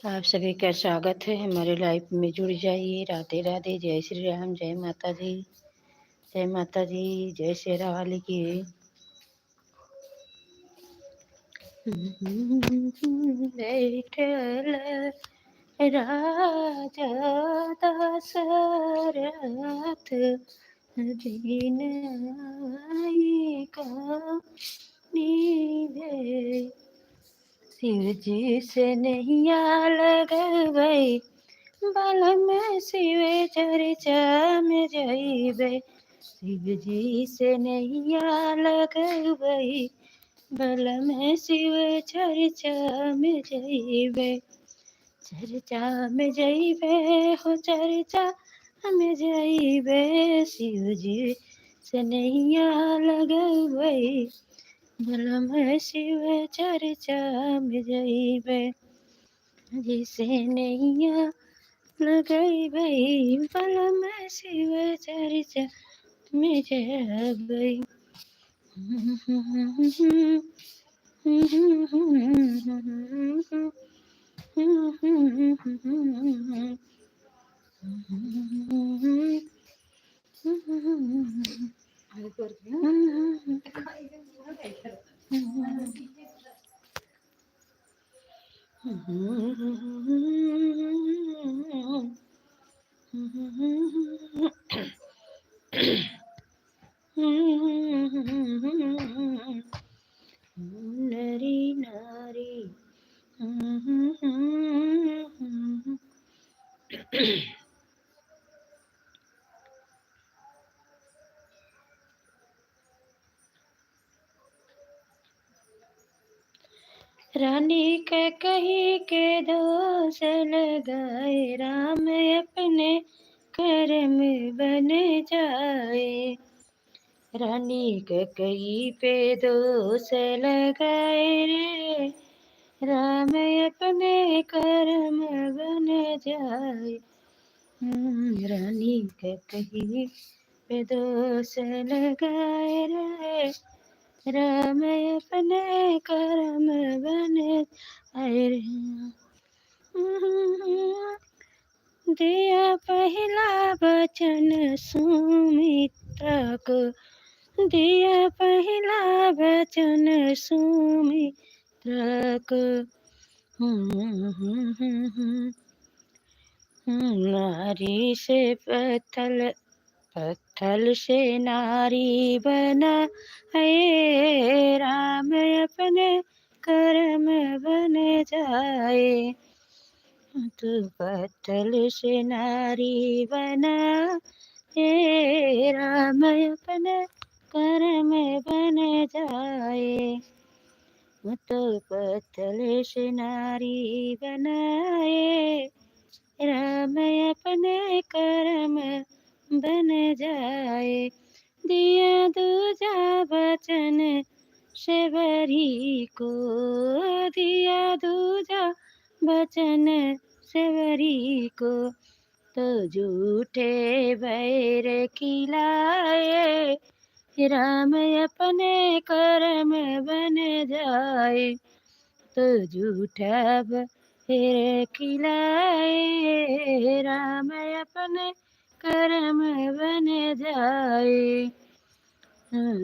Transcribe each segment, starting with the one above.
आप सभी का स्वागत है हमारे लाइफ में। जुड़ जाइए। राधे राधे। जय श्री राम। जय माता दी। जय माता दी। जय शेरा वाली की। बैठल राजा दशरथ दीन नीवे। शिव जी से नैया लगबै बल में शिव चर्चा में जइबै। शिव जी से नैया लगबै बल में शिव चर्चा में जइबै। चर्चा में जइबै हो चर्चा में जइबै। शिव जी से नैया लगबै बल में शिव चर्चा में जइबै। जिसे नैया लगबै बल में शिव चर्चा में जइबै। नरी नारी रानी कही के दोष लगाए राम अपने कर्म बन जाए। रानी कही पे दोष लगाए रे राम अपने कर्म बन जाए। रानी कही पे दोष लगाए रे राम अपने कर्म बन जाए रे। दिया पहला वचन सुमित्रा को दिया पहला वचन सुमित्रा को। नारी से पत्थर से नारी बना है राम अपने कर्म बन जाए। तो पत्थर से नारी बना हे राम अपने कर्म बन जाए। तो पत्थर से नारी बनाए राम अपने कर्म बन जाए। दिया दूजा वचन शबरी को दिया दूजा वचन शबरी को। तो झूठे बैर खिलाए राम अपने कर्म बन जाए। तो झूठा बैर खिलाए राम अपने कर्म बन जाए।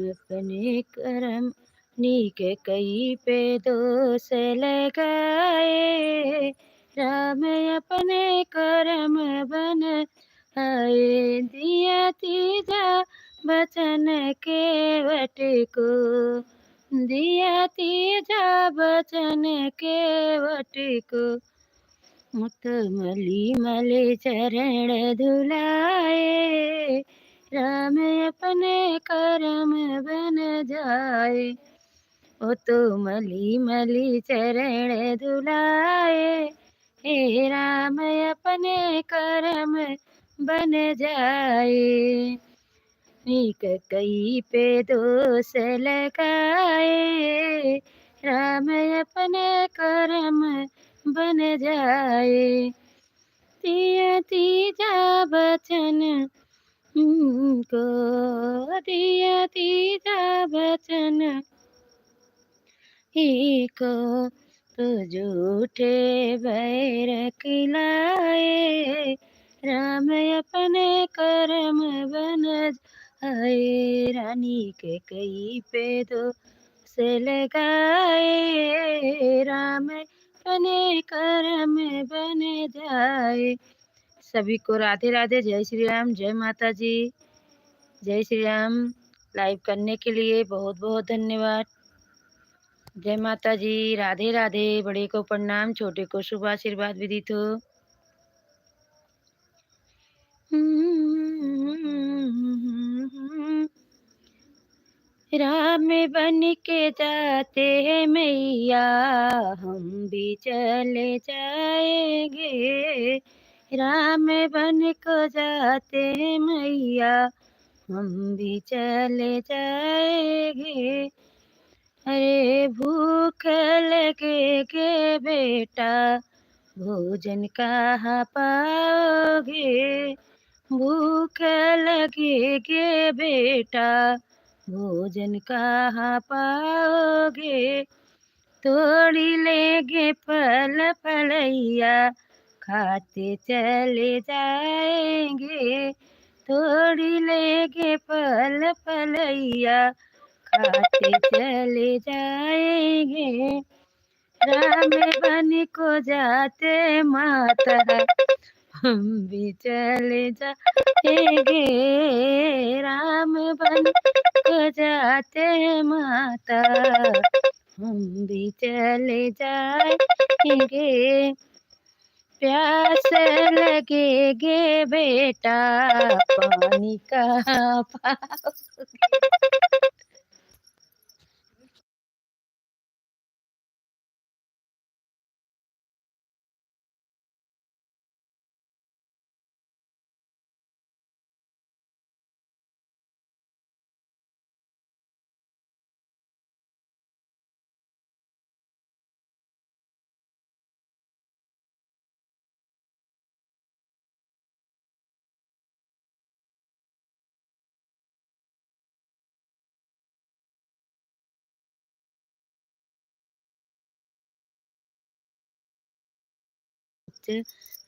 अपने कर्म नीक कई पे दोष लगाए राम अपने कर्म बन आए। दिया तीजा वचन केवट को दिया तीजा वचन केवट को। मुत मली मले चरण धुलाए राम अपने कर्म बन जाए। ओ तो मली मली चरण धुलाए हे राम अपने कर्म बन जाए। नीक कई पे दोष लगाए राम अपने कर्म बन जाए। दिया तीजा वचन को दिया तीजा वचन ही को। तो झूठे बैर खिलाए, राम अपने कर्म बन जाए। रानी के कई पे दो से लगाए, राम अपने कर्म बन जाए। सभी को राधे राधे, जय श्री राम, जय माता जी, जय श्री राम। लाइव करने के लिए बहुत बहुत धन्यवाद। जय माता जी, राधे राधे। बड़े को प्रणाम, छोटे को शुभ आशीर्वाद विदित हो। राम बन के जाते हैं मैया, हम भी चले जाएंगे। राम बन को जाते हैं मैया, हम भी चले जाएंगे। अरे भूख लगे के बेटा, भोजन कहाँ पाओगे। भूख लगेगे बेटा, भोजन कहाँ पाओगे। तोड़ी लेंगे फल फलैया, खाते चले जाएंगे। तोड़ी लेंगे फल फलैया, खाते चले जाएंगे। राम बन को जाते माता, हम भी चले जाएंगे। राम बन को जाते माता, हम भी चले जाएंगे। प्यास लगेगे बेटा, पानी कहाँ पाओगे।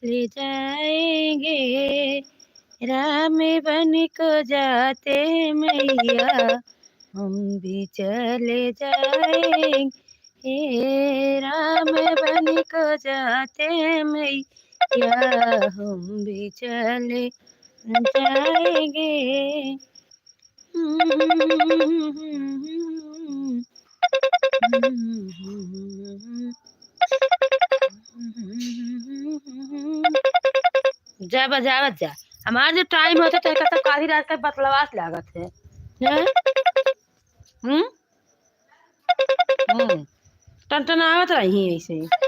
ले जाएंगे। राम बन को जाते मैया, हम भी चले जाएंगे। राम बन को जाते मैया, हम भी चले जाएंगे। जा बजावत जा। हमार जो टाइम होता है तो काफी रात का बतलवास लागत है। हैं? हम्म। टनटनावत रही ऐसे।